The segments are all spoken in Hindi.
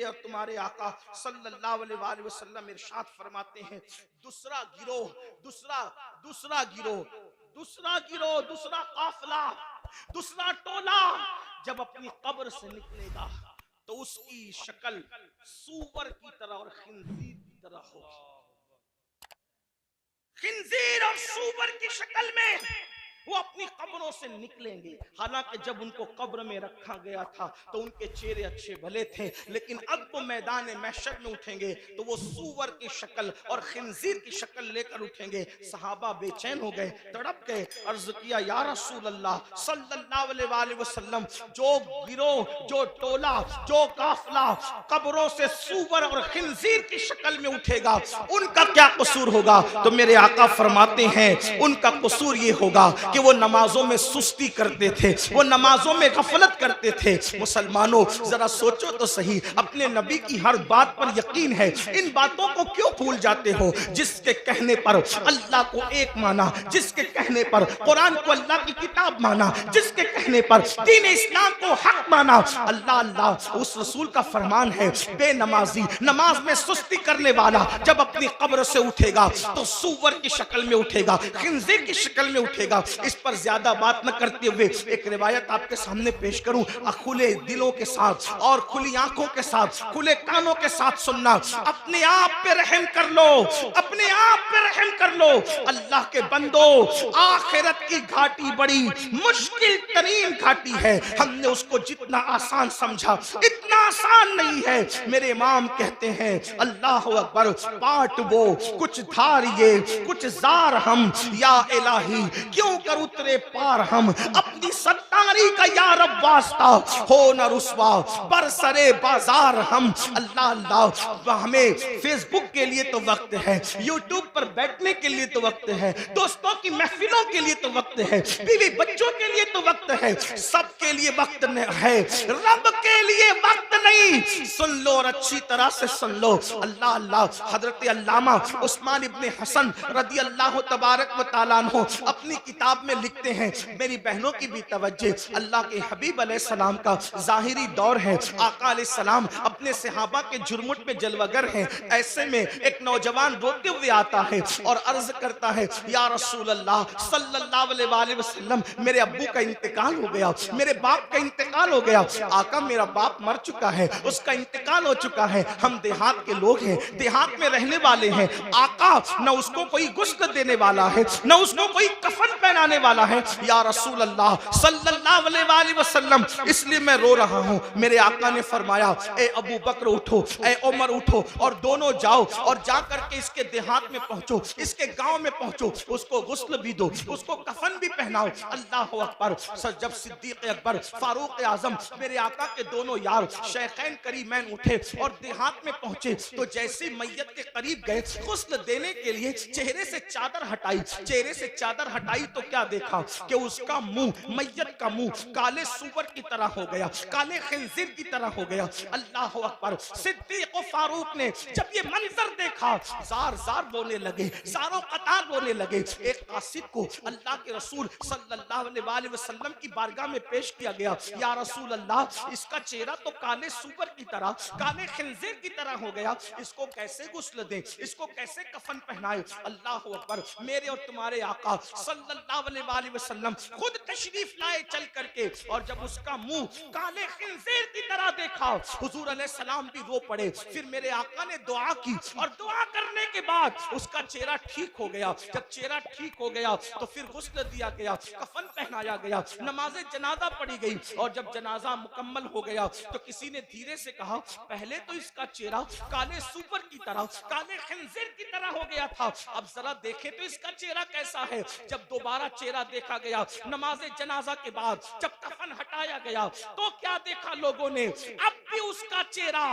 मेरे और तुम्हारे आका सल्लल्लाहु अलैहि वसल्लम इरशाद फरमाते हैं, दूसरा गिरोह, दूसरा दूसरा गिरोह, दूसरा गिरोह, दूसरा काफिला, दूसरा टोला जब अपनी कब्र से निकलेगा तो उसकी शक्ल सूअर की तरह और खिंजीर की तरह होगी। खिंजीर और सूअर की शक्ल में वो अपनी कब्रों से निकलेंगे। हालांकि जब उनको कब्र में रखा गया था तो उनके चेहरे अच्छे भले थे, लेकिन अब वो मैदान महशर में उठेंगे तो वो सूअर की शक्ल और खिंजीर की शक्ल लेकर उठेंगे। सहाबा बेचैन हो गए, तड़प गए, अर्ज किया या रसूल अल्लाह सल्लल्लाहु अलैहि वसल्लम, जो गिरोह, जो टोला, जो काफिला कब्रों से सूअर और खिंजीर की शक्ल में उठेगा, उनका क्या कसूर होगा? तो मेरे आका फरमाते हैं उनका कसूर ये होगा कि वो नमाजों में सुस्ती करते थे, वो नमाजों में गफलत करते थे। मुसलमानों जरा सोचो तो सही, अपने नबी की हर बात पर यकीन है, इन बातों को क्यों भूल जाते हो? जिसके कहने पर अल्लाह को एक माना, जिसके कहने पर कुरान को अल्लाह की किताब माना, जिसके कहने पर दीन इस्लाम को हक माना, अल्लाह अल्लाह उस रसूल का फरमान है, बेनमाजी नमाज में सुस्ती करने वाला जब अपनी कब्र से उठेगा तो सूअर की शक्ल में उठेगा, खिंजीर की शक्ल में उठेगा। इस पर ज्यादा बात न करते हुए एक रिवायत आपके सामने पेश करूं, खुले दिलों के साथ और खुली आंखों के साथ, खुले कानों के साथ सुनना। अपने आप पे रहम कर लो, अपने आप पे रहम कर लो। अल्लाह के बंदो, आखिरत की घाटी बड़ी मुश्किल तरीन घाटी है। हमने उसको जितना आसान समझा इतना आसान नहीं है। मेरे इमाम कहते हैं अल्लाह अकबर, पाट वो कुछ धार ये कुछ जार हम, या इलाही क्यों कर उतरे पार हम, अपनी सत्तारी का या रब वास्ता हो न रुसवा बरसरे बाजार हम। अल्लाह अल्लाह, हमें फेसबुक के लिए तो वक्त है, यूट्यूब पर बैठने के लिए तो वक्त है, दोस्तों की महफिलों के लिए तो वक्त है, बीवी बच्चों के लिए तो वक्त है, सबके लिए वक्त है, रब के लिए वक्त नहीं। सुन लो और अच्छी तरह से सुन लो। अल्लाह अल्लाह, हजरत अल्लामा उस्मान इब्ने हसन रदी अल्लाह तबारक व तआला अन्हु अपनी किताब में लिखते हैं, मेरी बहनों की भी तवज्जो, अल्लाह के हबीब अलैहिस्सलाम का जाहिरी दौर है, आका अलैहिस्सलाम अपने सहाबा के जुर्मुट में जलवागर हैं। ऐसे में एक नौजवान रोते हुए आता है और अर्ज करता है, या रसूल अल्लाह सल्लल्लाहु अलैहि वसल्लम, मेरे अब्बू का इंतकाल हो गया, मेरे बाप का इंतकाल हो गया। आका मेरा बाप मर चुका है, उसका इंतकाल हो चुका है, हम देहात के लोग हैं, देहात में रहने वाले हैं। आका न उसको कोई गुस्ल देने वाला है, न उसको कोई कफन पहनाने वाला है। या रसूल अल्लाह सल्लल्लाहु अलैहि वसल्लम, इसलिए मैं रो रहा हूँ। मेरे आका ने फरमाया, ए अबू बकर उठो, ए उमर उठो और दोनों जाओ और जा करके इसके देहात में पहुंचो, इसके गांव में पहुंचो, उसको गुस्ल भी दो, उसको कफन भी पहनाओ। अल्लाह अकबर। जब सिद्दीक अकबर, फारूक आजम, मेरे आका के दोनों यार शेखैन करीमैन उठे और देहात में पहुंचे तो जैसे मैयत के करीब गए गुस्ल देने के लिए चेहरे से चादर हटाई, चेहरे से चादर हटाई तो क्या देखा कि उसका मुंह, मैयत का मुंह काले सूअर की तरह हो गया, काले खिंजीर की तरह हो गया। अल्लाह अकबर। सिद्दीक और फारूक ने जब ये मंजर देखा जार जार बोलने लगे, जारो कतार बोलने लगे। एक कासिद को अल्लाह के रसूल सल्लल्लाहु अलैहि वसल्लम की बारगाह में पेश किया गया, या रसूल अल्लाह, इसका चेहरा तो काले सूअर की तरह, काले खिंजीर की तरह हो गया, इसको कैसे गुस्ल दें, इसको कैसे कफन पहनाए? अल्लाह अकबर। मेरे और तुम्हारे आका सल्लल्लाहु अलैहि वसल्लम खुद तशरीफ लाए चल करके, और जब उसका मुंह काले खिंजीर की तरह देखा हुजूर अलैहिस्सलाम भी रो पड़े। फिर मेरे आका ने दुआ की और दुआ करने के बाद उसका चेहरा ठीक हो गया। जब चेहरा ठीक हो गया तो फिर गुस्ल दिया गया, कफन पहनाया गया, नमाज जनाजा पढ़ी गई, और जब जनाजा मुकम्मल हो गया तो किसी ने धीरे से कहा, पहले तो इसका चेहरा काले सूअर की तरह, काले खिंजीर की तरह हो गया था, अब जरा देखे तो इसका चेहरा कैसा है। जब दोबारा चेहरा देखा गया नमाज जनाजा के बाद, जब कफन हटाया गया तो क्या देखा लोगों ने, अब भी उसका चेहरा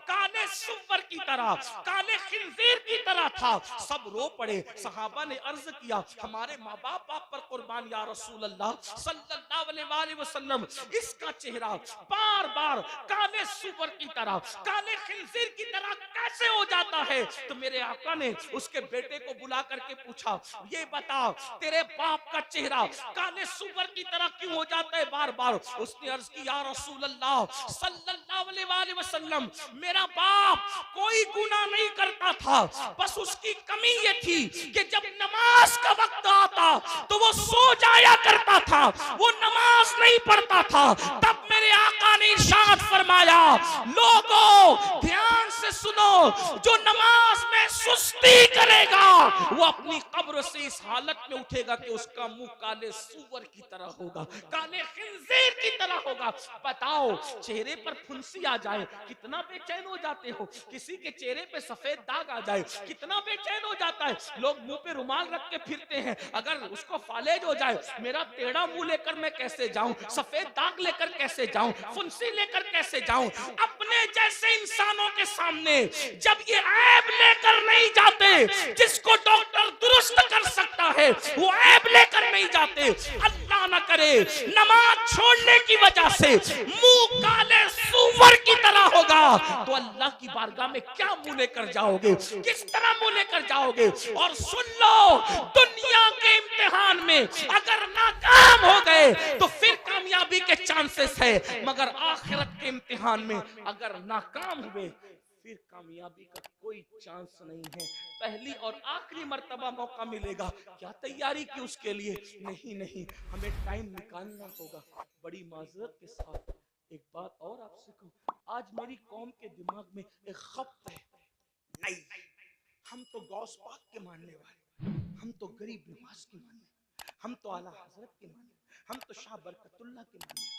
काले सूअर की तरह, काले खिंजीर की तरह था। सब रो पड़े। सहाबा ने अर्ज किया, हमारे माँ बाप आप पर कुर्बान या रसूल अल्लाह सल्लल्लाहु अलैहि वसल्लम, इसका चेहरा बार बार काले सूअर की तरह, काले खिंजीर की तरह कैसे हो जाता है? तो मेरे आका ने उसके बेटे को बुला करके पूछा, ये बता तेरे बाप का चेहरा काले सूअर की तरह क्यों हो जाता है बार बार। उसने अर्ज की, या रसूल अल्लाह सल्लल्लाहु अलैहि वसल्लम, मेरा बाप कोई गुनाह नहीं करता था, बस उसकी कमी ये थी कि जब नमाज का वक्त आता तो वो सो जाया करता था, वो नमाज नहीं पढ़ता था। तब मेरे आका ने इरशाद फरमाया, लोगों ध्यान से सुनो, जो नमाज में सुस्ती करेगा वो अपनी कब्र से इस हालत में उठेगा कि उसका मुंह काले सूअर की तरह होगा, काले खिंजीर की तरह होगा। बताओ, चेहरे पर फुंसी आ जाए कितना बेचैन हो जाते हो, किसी के चेहरे पे सफेद दाग आ जाए कितना बेचैन हो जाता है। लोग मुंह पे रुमाल रख के फिरते हैं, अगर उसको फालेज हो जाए, मेरा टेढ़ा मुंह लेकर मैं कैसे जाऊं, सफेद दाग लेकर कैसे जाऊं, फुंसी लेकर कैसे जाऊं। अपने जैसे इंसानों के सामने जब ये ऐब लेकर नहीं जाते, जिसको डॉक्टर दुरुस्त कर सकता है वो ऐब लेकर नहीं जाते, अल्लाह ना करे नमाज छोड़ने की वजह से मुंह काले सूअर की तरह होगा, तो अल्लाह की बारगाह में क्या मुंह लेकर जाओगे, किस तरह मुंह लेकर जाओगे। और सुन लो, दुनिया के इम्तिहान में अगर नाकाम हो गए तो फिर कामयाबी के चांसेस है, मगर आखिरत के इम्तिहान में अगर नाकाम हुए फिर कामयाबी का कोई चांस नहीं है। पहली और आखिरी मर्तबा मौका मिलेगा, क्या तैयारी की उसके लिए? नहीं, हमें टाइम निकालना होगा। बड़ी माजरत के साथ एक बात और आपसे कहूं, आज मेरी कौम के दिमाग में एक खप्त है, नहीं हम तो गौस पाक के मानने वाले, हम तो गरीब नवाज के मानने, हम तो आला हजरत के मानने, हम तो शाह बरकतुल्लाह के मानने,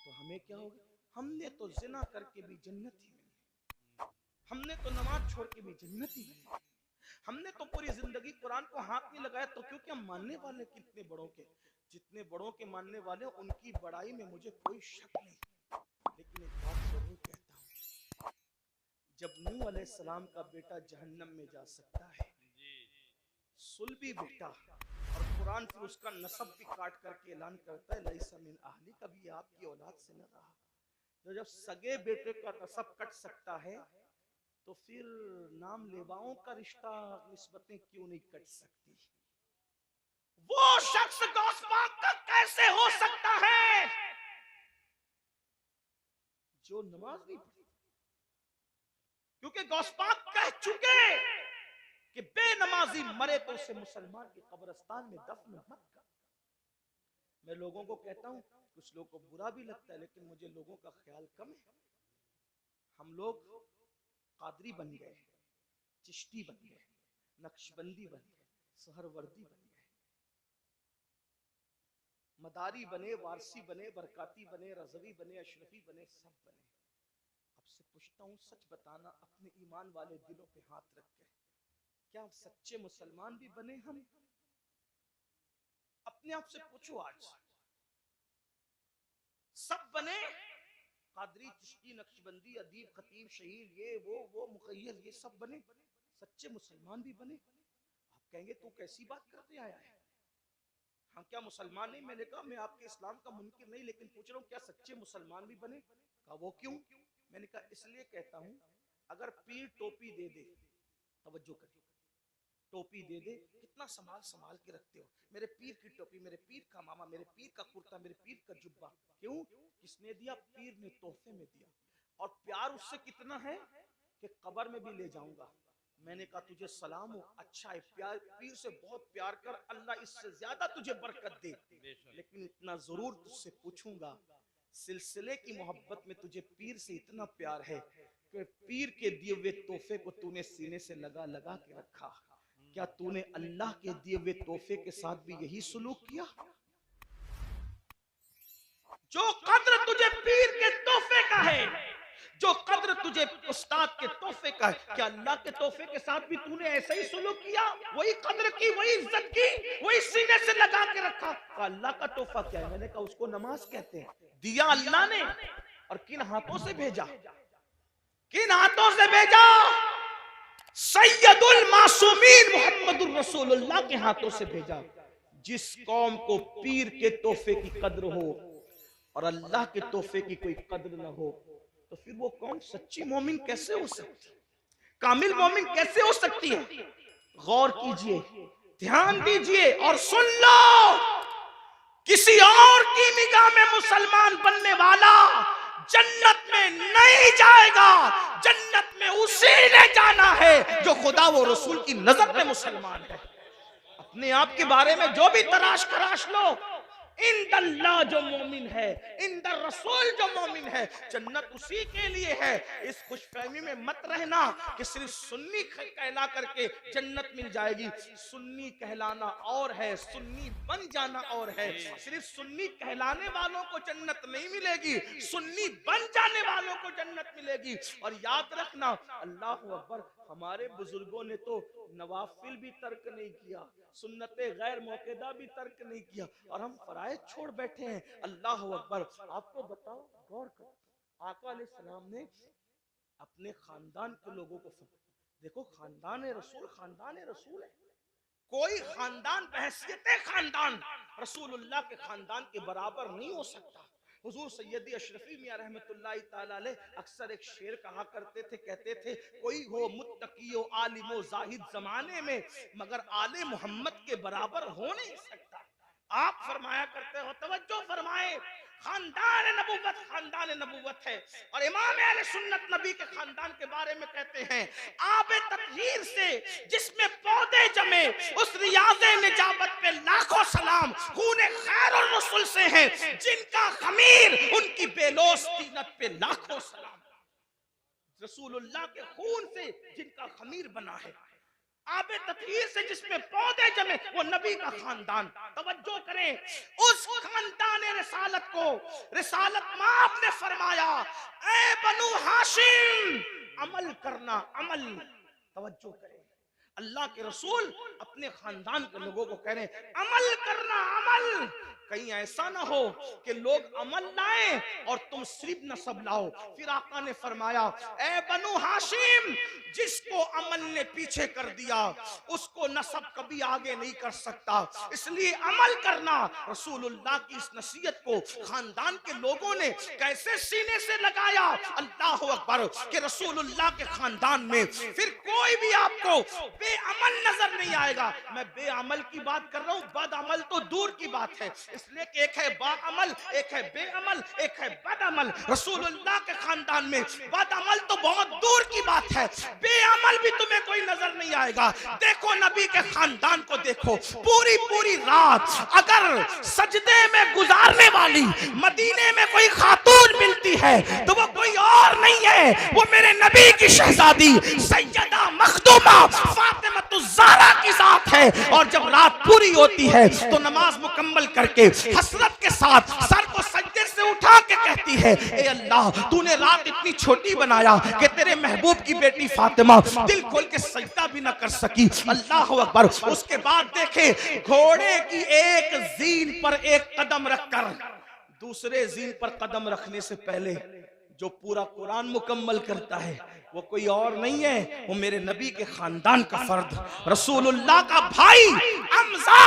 तो हमें क्या होगा? हमने तो जिना करके भी जन्नत ही मिली, हमने तो नमाज छोड़ के भी जन्नत ही मिली, हमने तो पूरी जिंदगी कुरान को हाथ नहीं लगाया, तो क्योंकि हम मानने वाले कितने बड़ों के, जितने बड़ों के मानने वाले उनकी बड़ाई में मुझे कोई शक नहीं। लेकिन एक बात जरूर कहता हूं, जब नूह अलैहिस्सलाम का बेटा जहन्नम में जा सकता है, सुलभी बेटा, और कुरान फिर उसका नसब भी काट करके ऐलान करता है, लैसा मिन अहली, कभी आपकी औलाद से न रहा। तो जब सगे बेटे का नसब कट सकता है तो फिर नाम लेवाओं का रिश्ता, निस्बतें क्यों नहीं कट सकती? वो शख्स गौस पाक का कैसे हो सकता है जो नमाज नहीं पढ़ी? क्योंकि गौस पाक कह चुके कि बेनमाजी मरे तो उसे मुसलमान के कब्रिस्तान में दफन मत कर। मैं लोगों को कहता हूं, कुछ लोगों को बुरा भी लगता है, लेकिन मुझे लोगों का ख्याल कम है। हम लोग कादरी बन गए, चिश्ती बन गए, नक्शबंदी बन गए, सहरवर्दी बन गए, मदारी बने, वारसी बने, बरकाती बने, रजवी बने, अशरफी बने, सब बने। अब से पूछता हूँ, सच बताना अपने ईमान वाले दिलों पे हाथ रख के, क्या सच्चे मुसलमान भी बने हम? अपने आप से पूछो, आज सब बने? कादरी, चिश्ती, नक्शबंदी, अदीब, खतीब, शहीद, ये वो मुखय्यद, ये सब बने? सच्चे मुसलमान भी बने? आप कहेंगे तू कैसी बात करते आया है, हम क्या मुसलमान नहीं? मैंने कहा मैं आपके इस्लाम का मुनकिर नहीं, लेकिन पूछ रहा हूँ क्या सच्चे मुसलमान भी बने? कहा वो क्यों? मैंने कहा इसलिए कहता हूँ, अगर पीर टोपी दे दे, तवज्जो करिए, टोपी दे दे, कितना संभाल संभाल के रखते हो, मेरे पीर की टोपी, मेरे पीर का मामा, मेरे पीर का कुर्ता, मेरे पीर का जुब्बा। क्यों? किसने दिया? पीर ने तोहफे में दिया। और प्यार उससे कितना है कि कब्र में भी ले जाऊंगा। मैंने कहा तुझे सलाम हो, अच्छा है, प्यार, पीर से बहुत प्यार कर, अल्लाह इससे ज्यादा तुझे बरकत दे। लेकिन इतना जरूर तुझसे पूछूंगा, सिलसिले की मोहब्बत में तुझे पीर से इतना प्यार है कि पीर के दिए हुए तोहफे को तूने सीने से लगा लगा के रखा, क्या तूने अल्लाह के दिए हुए तोहफे के साथ भी यही सुलूक किया? जो कद्र तुझे पीर के तोहफे का है, जो कद्र तुझे उस्ताद के तोहफे का है, क्या अल्लाह के तोहफे के साथ भी तूने ऐसा ही सुलूक किया? वही कद्र की, वही इज्जत की, वही सीने से लगा के रखा? अल्लाह का तोहफा क्या है? मैंने कहा उसको नमाज कहते हैं। दिया अल्लाह ने, और किन हाथों से भेजा? किन हाथों से भेजा? सैयदुल मासूमीन मुहम्मदुर रसूलुल्लाह के हाथों से भेजा। जिस कौम को पीर के तोहफे की कद्र हो और अल्लाह के तोहफे की कोई कद्र न हो, तो फिर वो कौम सच्ची मोमिन कैसे हो सकती, कामिल मोमिन कैसे हो सकती है? गौर कीजिए, ध्यान दीजिए और सुन लो, किसी और की निगाह में मुसलमान बनने वाला जन्नत में नहीं जाएगा। जन्नत में उसी ने जाना है जो खुदा व रसूल की नजर में मुसलमान है। अपने आप के बारे में जो भी तराश लो, इंदल्लाह जो मोमिन है, इंदर रसूल जो मोमिन है, जन्नत उसी के लिए है। इस खुशफहमी में मत रहना कि सिर्फ सुन्नी कहला करके जन्नत मिल जाएगी। सुन्नी कहलाना और है, सुन्नी बन जाना और है। सिर्फ सुन्नी कहलाने वालों को जन्नत नहीं मिलेगी, सुन्नी बन जाने वालों को जन्नत मिलेगी। और याद रखना, अल्लाह अकबर, हमारे बुजुर्गों ने तो नवाफिल भी तर्क नहीं किया, सुन्नते गैर मौकेदा भी तर्क नहीं किया, और हम फराइज छोड़ बैठे हैं। अल्लाह अकबर। आपको बताओ, गौर करो, आका अलैहिस्सलाम ने अपने खानदान के लोगों को देखो, खानदान रसूल है। कोई खानदान बहैसियत खानदान रसूलुल्लाह के खानदान के बराबर नहीं हो सकता। हुजूर सैयदी अशरफी मियां रहमतुल्लाहि ताला अलैह अक्सर एक शेर कहा करते थे, कहते थे, कोई हो मुत्तकी आलिमो जाहिद जमाने में, मगर आले मोहम्मद के बराबर हो नहीं सकता। आप फरमाया करते हो, तवज्जो फरमाए, खानदान नबूवत है। और इमाम अहले सुन्नत नबी के खानदान के बारे में कहते हैं, आबे तत्हीर से जिसमें पौधे जमे, उस रियाज़े निजाबत पे लाखों सलाम। खूने खैर और रसूल से हैं जिनका खमीर, उनकी बेलोस तीनत पे लाखों सलाम। रसूलुल्लाह के खून से जिनका खमीर बना है, आबे तत्हीर से जिसमें पौधे जमे, वो नबी का खानदान। तवज्जो करें, उस खानदान रिसालत को रिसालत माँ ने फरमाया, ऐ बनु हाशिम, अमल करना, अमल। तवज्जो करें, अल्लाह के रसूल अपने खानदान के लोगों को कह रहे हैं, अमल करना, अमल। कहीं ऐसा ना हो कि लोग अमल लाए और तुम सिर्फ नसब लाओ। फिर आका ने फरमाया, ऐ बनु हाशिम, जिसको अमल ने पीछे कर दिया उसको नसब कभी आगे नहीं कर सकता, इसलिए अमल करना। रसूलुल्लाह की इस नसीहत को खानदान के लोगों ने कैसे सीने से लगाया, अल्लाह अकबर, कि रसूलुल्लाह के खानदान में फिर कोई भी आपको बेअमल नजर नहीं आएगा। मैं बेअमल की बात कर रहा हूँ, बदअमल तो दूर की बात है, इसलिए कि एक है बाअमल, एक है बेअमल, एक है बदअमल। रसूलुल्लाह के खानदान में बदअमल तो बहुत दूर की बात है, बेअमल भी तुम्हें कोई नजर नहीं आएगा। देखो नबी के खानदान को देखो, पूरी रात अगर सजदे में गुजारने वाली मदीने में कोई खातून मिलती है तो वो कोई और नहीं है, वो मेरे नबी की शहजादी सैयदा मखदूमा फातिमातुज़ ज़हरा की जात है। और जब रात पूरी होती है तो नमाज मुकम्मल करके हसरत के साथ सर को सजदे से उठा के कहती है, ए अल्लाह, तूने रात इतनी छोटी बनाया कि तेरे महबूब की बेटी फातिमा दिल खोल के सजदा भी ना कर सकी। अल्लाह अकबर। उसके बाद देखे, घोड़े की एक जीन पर एक कदम रखकर दूसरे जीन पर कदम रखने से पहले जो पूरा कुरान मुकम्मल करता है वो कोई और नहीं है, वो मेरे नबी के खानदान का फर्द, रसूलुल्लाह का भाई, अमजा,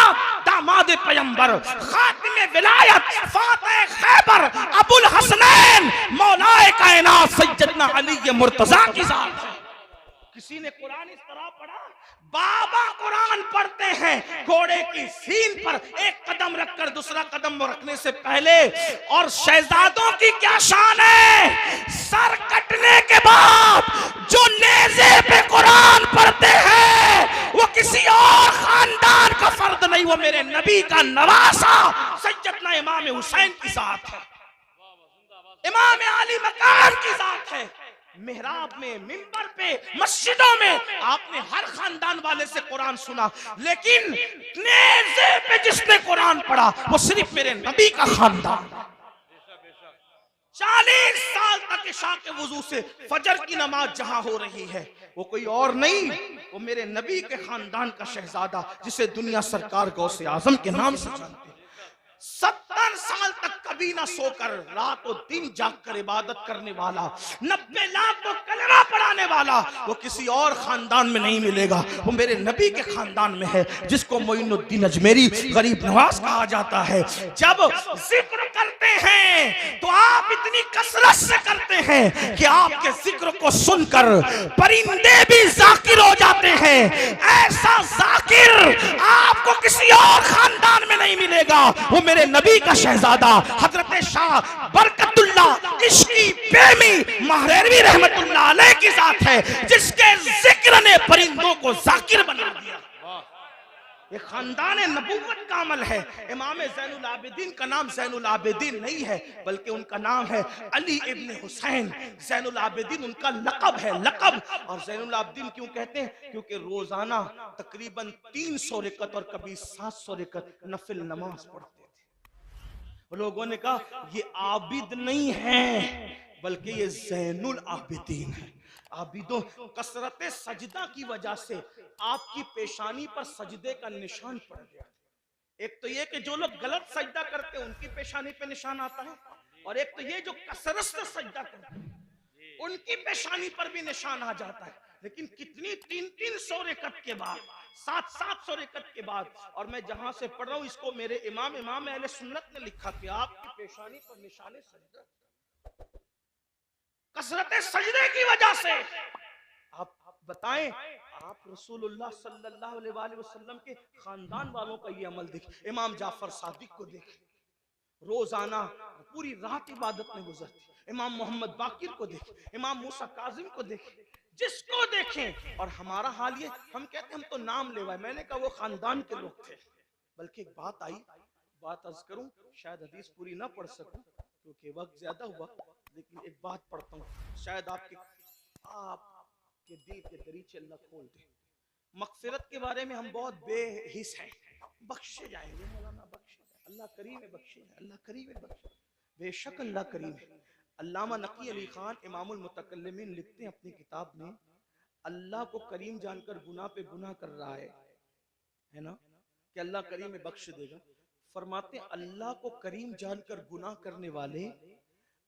दामाद पैगंबर, खातिमे विलायत, फातिह खैबर, अबुल हसनैन, मौलाए कायनात सैयदना अली मुर्तजा की जात है। किसी ने कुरान इस तरह पढ़ा, बाबा कुरान पढ़ते हैं घोड़े की सीन पर एक कदम रखकर दूसरा कदम रखने से पहले। और शहजादों की क्या शान है, सर कटने के बाद जो नेज़े पे कुरान पढ़ते हैं वो किसी और खानदान का फर्द नहीं, वो मेरे नबी का नवासा सैयदना इमाम हुसैन की जात है, इमाम अली मकाम की जात है। मेहराब में, मिंबर पे, मस्जिदों में आपने हर खानदान वाले से कुरान सुना, लेकिन नेज़े पे जिसने कुरान पढ़ा वो सिर्फ मेरे नबी का खानदान। 40 साल तक इशा के वुजू से फजर की नमाज जहां हो रही है वो कोई और नहीं, वो मेरे नबी के खानदान का शहजादा, जिसे दुनिया सरकार गौसे आजम के नाम से जानते हैं। 70 साल तक कभी ना सोकर रात और दिन जाग कर इबादत करने वाला, 90 लाख को कलमा पढ़ाने वाला, वो किसी और खानदान में नहीं मिलेगा, वो मेरे नबी के खानदान में है, जिसको मोइनुद्दीन अजमेरी गरीब नवाज कहा जाता है। जब जिक्र करते हैं तो आप इतनी कसरत से करते हैं कि आपके जिक्र को सुनकर परिंदे भी जाकिर हो जाते हैं। ऐसा जाकिर आपको किसी और खानदान में नहीं मिलेगा। वो मेरे नबी का शहजादा हजरत शाह बरकतुल्ला इश्की प्रेमी महरेरवी रहमतुल्लाह अलैह की जात है, जिसके जिक्र ने परिंदों को जाकिर बना दिया। ये खानदान नबूवत का अमल है। इमाम ज़ैनुल आबिदीन का नाम ज़ैनुल आबिदीन नहीं है, बल्कि उनका नाम है अली इब्न हुसैन। ज़ैनुल आबिदीन उनका लक़ब है, लक़ब। और ज़ैनुल आबिदीन क्यों कहते हैं? क्योंकि रोजाना तकरीबन 300 रकअत और कभी 700 रकअत नफिल नमाज पढ़ते थे। लोगों ने कहा ये आबिद नहीं है, बल्कि ये ज़ैनुल आबिदीन है। आबिदों, कसरत सजदा की वजह से आपकी पेशानी पर सजदे का निशान पड़ गया। एक तो ये कि जो लोग गलत सजदा करते हैं उनकी पेशानी पे निशान आता है, और एक तो ये जो कसरत से सजदा करते हैं उनकी पेशानी पर भी निशान आ जाता है। लेकिन कितनी 300 रकअत के बाद, 700 रकअत के बाद, और मैं जहां से पढ़ रहा हूं इसको मेरे इमाम अहले सुन्नत ने लिखा कि आपकी पेशानी पर निशान सजदा कसरत सजदे की वजह से। आप बताएं, आप रसूलुल्लाह सल्लल्लाहु अलैहि वसल्लम के खानदान वालों का ये अमल देखें। इमाम जाफर सादिक को देखें, रोजाना पूरी रात इबादत में गुजरते। इमाम मोहम्मद बाकिर को देखें, इमाम मूसा काजिम को देखें, जिसको देखें। और हमारा हाल ये, हम कहते हैं हम तो नाम लेवाए। मैंने कहा वो खानदान के लोग थे। बल्कि एक बात आई, बात अर्ज करूं, शायद हदीस पूरी ना पढ़ सकूं क्योंकि वक्त ज्यादा हुआ, लेकिन एक बात पढ़ता हूँ, शायद आपके दिल के दरीचे अल्लाह खोल दे। मगफिरत के बारे में हम बहुत बेहिस हैं, बख्शे जाएंगे, मौलाना बख्शे, अल्लाह करीम है, बख्शे, अल्लाह करीम है, बख्शे, बेशक अल्लाह करीम है। अल्लामा नकी अली खान इमामुल मुतकल्लिमीन लिखते हैं अपनी किताब में, अल्लाह को करीम जानकर गुनाह पे गुनाह कर रहा है ना, कि अल्लाह करीम है, बख्श देगा। फरमाते हैं अल्लाह को करीम जानकर गुनाह करने वाले,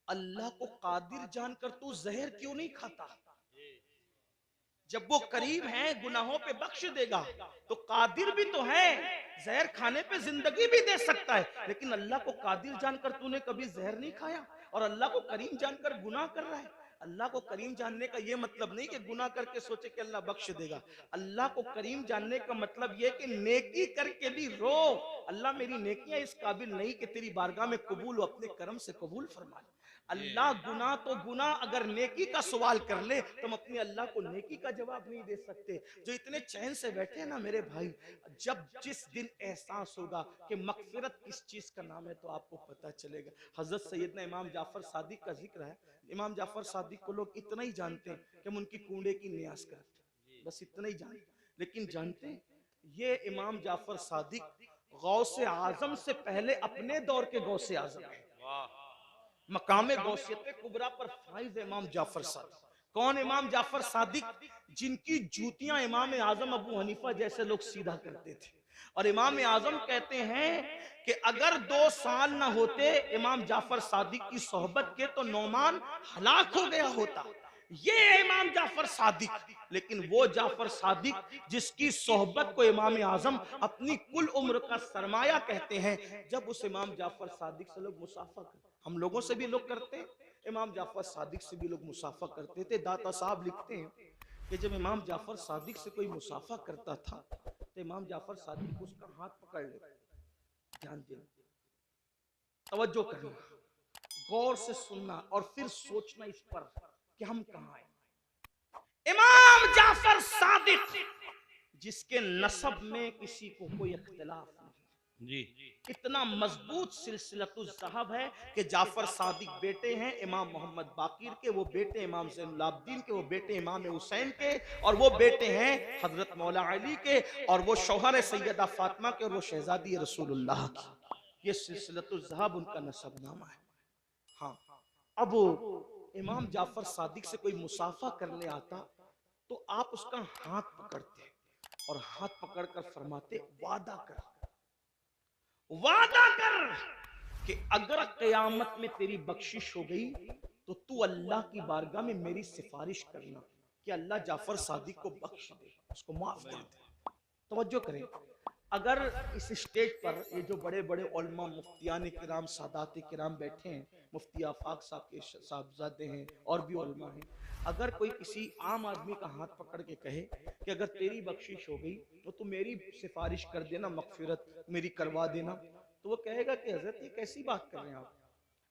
अल्लाह को कादिर जानकर तू जहर क्यों नहीं खाता? जब वो करीम है गुनाहों पे बख्श देगा तो कादिर भी तो है, जहर खाने पे जिंदगी भी दे सकता है। लेकिन अल्लाह को कादिर जानकर तूने कभी जहर नहीं खाया, और अल्लाह को करीम जानकर गुनाह कर रहा है। अल्लाह को करीम जानने का ये मतलब नहीं कि गुनाह करके सोचे कि अल्लाह बख्श देगा। अल्लाह को करीम जानने का मतलब ये कि नेकी करके भी रो, अल्लाह मेरी नेकियां इस काबिल नहीं कि तेरी बारगाह में कबूल हो, अपने करम से कबूल फरमा ले। अल्लाह गुनाह तो गुनाह, अगर नेकी का सवाल कर ले तो हम अपने अल्लाह को नेकी का जवाब नहीं दे सकते। जो इतने चैन से बैठे हैं ना मेरे भाई, जब जिस दिन एहसास होगा कि मगफिरत किस चीज का नाम है तो आपको पता चलेगा। हजरत सैयदना इमाम जाफर सादिक का जिक्र है। इमाम जाफर सादिक को लोग इतना ही जानते हैं कि हम उनकी कूड़े की न्यास करते हैं, बस इतना ही जानते। लेकिन जानते हैं ये इमाम जाफर सादिक गौसे आजम से पहले अपने दौर के गौसे आजम है। मकामे गौसियत कुबरा पर फाइज इमाम जाफर सादिक। कौन इमाम जाफर सादिक? जिनकी जूतियां इमाम आजम अबू हनीफा जैसे लोग सीधा करते थे। और इमाम आजम कहते हैं कि अगर 2 साल ना होते इमाम जाफर सादिक की सोहबत के तो नौमान हलाक हो गया होता। ये इमाम जाफर सादिक। लेकिन वो जाफर सादिक जिसकी सोहबत को इमाम आजम अपनी कुल उम्र का सरमाया कहते हैं, जब उस इमाम जाफर सादिक से लोग मुसाफा करते, हम लोगों से भी लोग करते हैं, इमाम जाफर सादिक से भी लोग मुसाफा करते थे। दाता साहब लिखते हैं कि जब इमाम जाफर सादिक से कोई मुसाफा करता था तो इमाम जाफर सादिक उसका हाथ पकड़ लेते। ध्यान देना, तवज्जो करना, गौर से सुनना और फिर सोचना इस पर कि हम कहां हैं। इमाम जाफर सादिक जिसके नसब में किसी को कोई इख्तिलाफ नहीं जी, इतना मजबूत सिलसिलतुल ज़हब है कि जाफर सादिक बेटे हैं इमाम मोहम्मद बाकिर के, वो बेटे इमाम ज़ैनुल आबिदीन के, वो बेटे इमाम हुसैन के, और वो बेटे हैं हजरत मौला अली के, और वो शौहर सैयदा फातिमा के, और वो शहजादी रसूलुल्लाह की। ये सिलसिलतुल ज़हब उनका नसबनामा है। हाँ, अब इमाम जाफर सादिक से कोई मुसाफा करने आता तो आप उसका हाथ पकड़ते और हाथ पकड़कर फरमाते वादा कर, वादा कर कि अगर क़यामत में तेरी बख्शिश हो गई तो तू अल्लाह की बारगाह में मेरी सिफारिश करना कि अल्लाह जाफर सादिक को बख्श दे, उसको माफ कर दे। तवज्जो करें, अगर इस स्टेज पर ये जो बड़े बड़े उलमा मुफ्तियान किराम सादात किराम बैठे हैं, मुफ्ती आफाक साहब के साहबजादे हैं और भी उलमा हैं, अगर कोई किसी आम आदमी का हाथ पकड़ के कहे कि अगर तेरी बख्शिश हो गई तो तू मेरी सिफारिश कर देना, मगफिरत मेरी करवा देना, तो वो कहेगा कि हजरत ये कैसी बात कर रहे हैं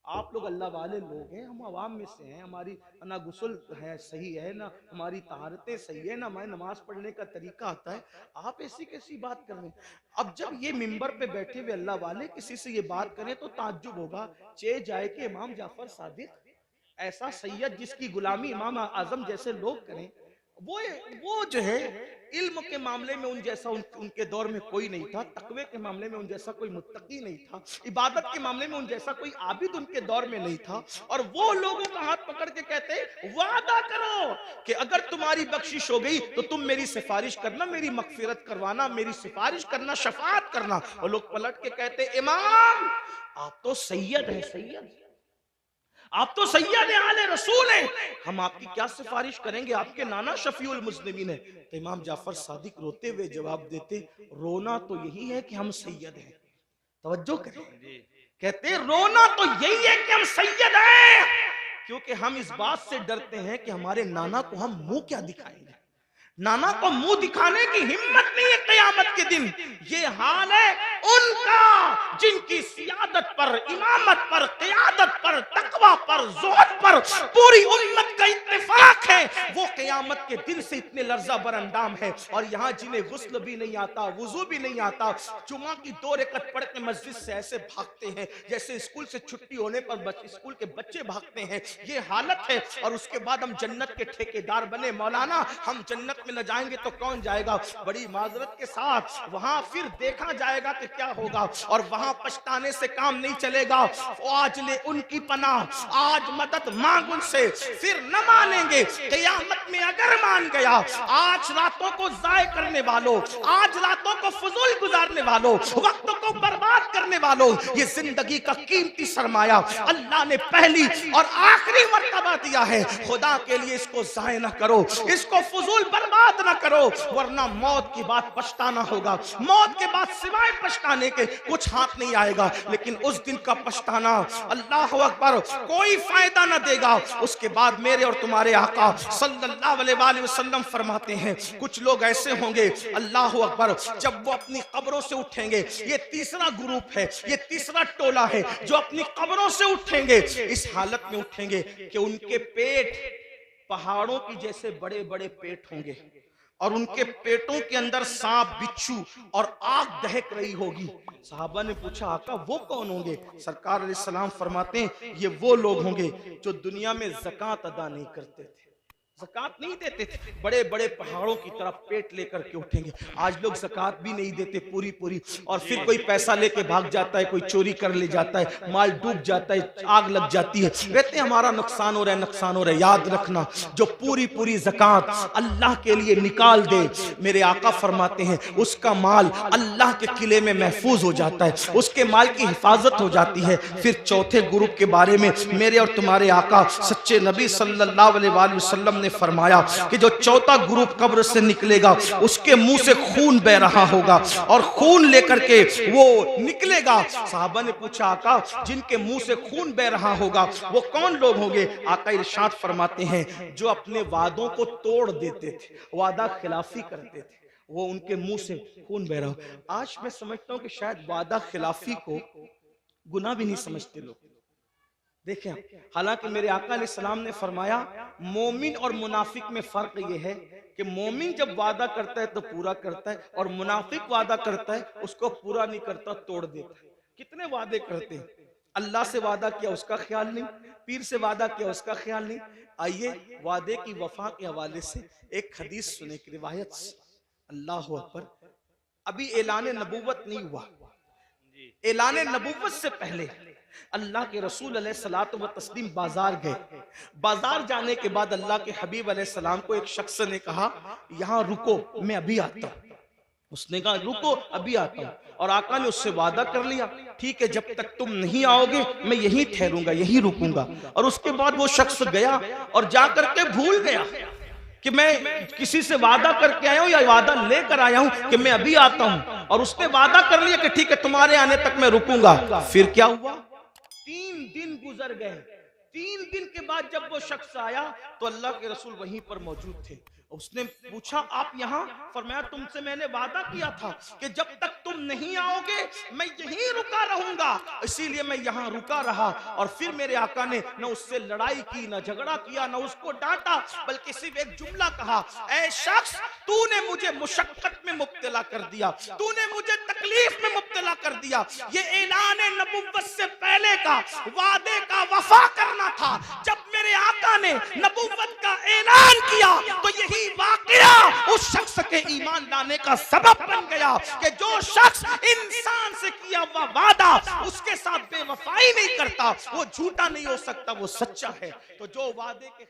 आप लोग अल्लाह वाले लोग हैं, हम अवाम में से हैं, हमारी ना गुस्ल है सही है, ना हमारी तहारतें सही है, ना हमारे नमाज पढ़ने का तरीका आता है, आप ऐसी कैसी बात कर रहे हैं। अब जब ये मिंबर पे बैठे हुए अल्लाह वाले किसी से ये बात करें तो ताज्जुब होगा, चे जाए कि इमाम जाफर सादिक ऐसा सैयद जिसकी गुलामी इमाम आजम जैसे लोग करें, वो जो है इल्म के मामले में उन जैसा उनके दौर में कोई नहीं था, तकवे के मामले में उन जैसा कोई मुत्तकी नहीं था, इबादत के मामले में उन जैसा कोई आबिद उनके दौर में नहीं था, और वो लोगों का हाथ पकड़ के कहते वादा करो कि अगर तुम्हारी बख्शिश हो गई तो तुम मेरी सिफारिश करना, मेरी मगफिरत करवाना, मेरी सिफारिश करना, शफाअत करना। और लोग पलट के कहते इमाम आप तो सैयद हैं, सैयद आप तो सैयद आले रसूल हैं, हम आपकी क्या सिफारिश करेंगे, आपके नाना शफीउल मुस्लिमीन है। तो इमाम जाफर सादिक रोते हुए जवाब देते, रोना तो यही है कि हम सैयद हैं। तवज्जो करें, कहते रोना तो यही है कि हम सैयद हैं, क्योंकि हम इस बात से डरते हैं कि हमारे नाना को हम मुंह क्या दिखाएंगे, नाना को मुंह दिखाने की हिम्मत नहीं है क़यामत के दिन। ये हाल है उनका जिनकी सियादत पर, इमामत पर, क़यादत पर, तकवा पर, ज़ुहद पर पूरी उम्मत का इत्तेफाक है, वो क़यामत के दिन से इतने लर्जा बरअंदाम है। और यहाँ जिन्हें गुस्ल भी नहीं आता, वुजू भी नहीं आता, जुमा की 2 रकअत पढ़ के मस्जिद से ऐसे भागते हैं जैसे स्कूल से छुट्टी होने पर स्कूल के बच्चे भागते हैं, ये हालत है। और उसके बाद हम जन्नत के ठेकेदार बने, मौलाना हम जन्नत में न जाएंगे तो कौन जाएगा। बड़ी माजरत के साथ वहां फिर देखा जाएगा कि क्या होगा, और वहां पछताने से काम नहीं चलेगा। आज ले उनकी पनाह, आज मदद मांग उनसे, फिर न मानेंगे क़यामत में अगर मान गया। आज रातों को जाय करने वालों, आज रातों को फजूल गुजारने वालों, वक्त को बर्बाद करने वालों, ये जिंदगी का कीमती सरमाया अल्लाह ने पहली और आखिरी मर्तबा दिया है। खुदा के लिए इसको जाय न करो, इसको फजूल बर्बाद न करो, वरना मौत की बात पछताना होगा। मौत के बाद सिवाय पछताने के कुछ हाथ नहीं आएगा। लेकिन उस दिन का पछताना, अल्लाह अकबर, कोई फायदा न देगा। उसके बाद मेरे और तुम्हारे आका सल्लल्लाहु अलैहि वसल्लम फरमाते हैं, कुछ लोग ऐसे होंगे, अल्लाह अकबर, जब वो अपनी कब्रों से उठेंगे, ये तीसरा ग्रुप है, ये तीसरा टोला है जो अपनी कब्रों से उठेंगे, इस हालत में उठेंगे कि उनके पेट पहाड़ों की जैसे बड़े बड़े पेट होंगे, और उनके पेटों के अंदर सांप, बिच्छू और आग दहक रही होगी। साहबा ने पूछा, आका वो कौन होंगे? सरकार अलैहिस्सलाम फरमाते हैं, ये वो लोग होंगे जो दुनिया में ज़कात अदा नहीं करते थे, ज़कात नहीं देते थे, बड़े बड़े पहाड़ों की तरफ पेट लेकर के उठेंगे। आज लोग ज़कात भी नहीं देते पूरी पूरी, और फिर कोई पैसा लेके भाग जाता है, कोई चोरी कर ले जाता है, माल डूब जाता है, आग लग जाती है, कहते हैं हमारा नुकसान हो रहा है, नुकसान हो रहा है। याद रखना, जो पूरी पूरी ज़कात अल्लाह के लिए निकाल दे, मेरे आका फरमाते हैं उसका माल अल्लाह के किले में महफूज हो जाता है, उसके माल की हिफाजत हो जाती है। फिर चौथे ग्रुप के बारे में मेरे और तुम्हारे आका सच्चे नबी सल्लल्लाहु अलैहि वसल्लम ने फरमाया कि जो चौथा ग्रुप कब्र से निकलेगा, उसके मुंह से खून बह रहा होगा, और खून लेकर के वो निकलेगा। साहबा ने पूछा, आका जिनके मुंह से खून बह रहा होगा वो कौन लोग होंगे? आका इरशाद फरमाते हैं, जो अपने वादों को तोड़ देते थे, वादा खिलाफी करते थे, वो उनके मुंह से खून बह रहा हो। आज मैं समझता हूं कि शायद वादा खिलाफी को गुनाह भी नहीं समझते लोग। देखें, हालांकि मेरे आका अलैहिस्सलाम ने फरमाया, मोमिन और मुनाफिक में फर्क यह है कि मोमिन जब वादा करता है तो पूरा करता है, और मुनाफिक वादा करता है उसको पूरा नहीं करता, तोड़ देता है। कितने वादे करते हैं, अल्लाह से वादा किया उसका ख्याल नहीं, पीर से वादा किया उसका ख्याल नहीं। आइए वादे की वफा के हवाले से एक हदीस सुने की रिवायत से। अल्लाह अकबर, अभी ऐलान नबूवत नहीं हुआ, ऐलान नबूवत से पहले अल्लाह के रसूल अलैहिस्सलातु व तस्लीम बाजार गए। बाजार जाने के बाद अल्लाह के हबीब अलैहिस्सलाम को एक शख्स ने कहा, यहाँ रुको, मैं अभी आता हूँ। उसने कहा, रुको अभी आता हूँ, और आका ने उससे वादा कर लिया, ठीक है जब तक तुम नहीं आओगे मैं यहीं ठहरूंगा, यहीं रुकूंगा। और उसके बाद वो शख्स गया और जाकर के भूल गया। कि मैं किसी से वादा करके आया हूं या वादा लेकर आया हूं कि मैं अभी आता हूं, और उसने वादा कर लिया कि ठीक है तुम्हारे आने तक मैं रुकूंगा। फिर क्या हुआ? 3 दिन गुजर गए। 3 दिन के बाद जब वो शख्स आया तो अल्लाह के रसूल वहीं पर मौजूद थे। उसने पूछा आप यहाँ? फरमाया तुमसे मैंने वादा किया था कि जब तक तुम नहीं आओगे मैं यहीं रुका रहूंगा, इसीलिए मैं यहाँ रुका रहा। और फिर मेरे आका ने न उससे लड़ाई की, न झगड़ा किया, न उसको डांटा, बल्कि सिर्फ एक जुमला कहा, ऐ शख्स तूने मुझे मुशक्कत में मुब्तला कर दिया, तूने मुझे तकलीफ में मुब्तला कर दिया। ये ऐलान नबुव्वत से पहले का वादे का वफा करना था। जब मेरे आका ने नबुव्वत का ऐलान किया तो यही वाकया उस शख्स के ईमान लाने का सबब बन गया कि जो शख्स इंसान से किया हुआ वादा उसके साथ बेवफाई नहीं करता, वो झूठा नहीं हो सकता, वो सच्चा है। तो जो वादे के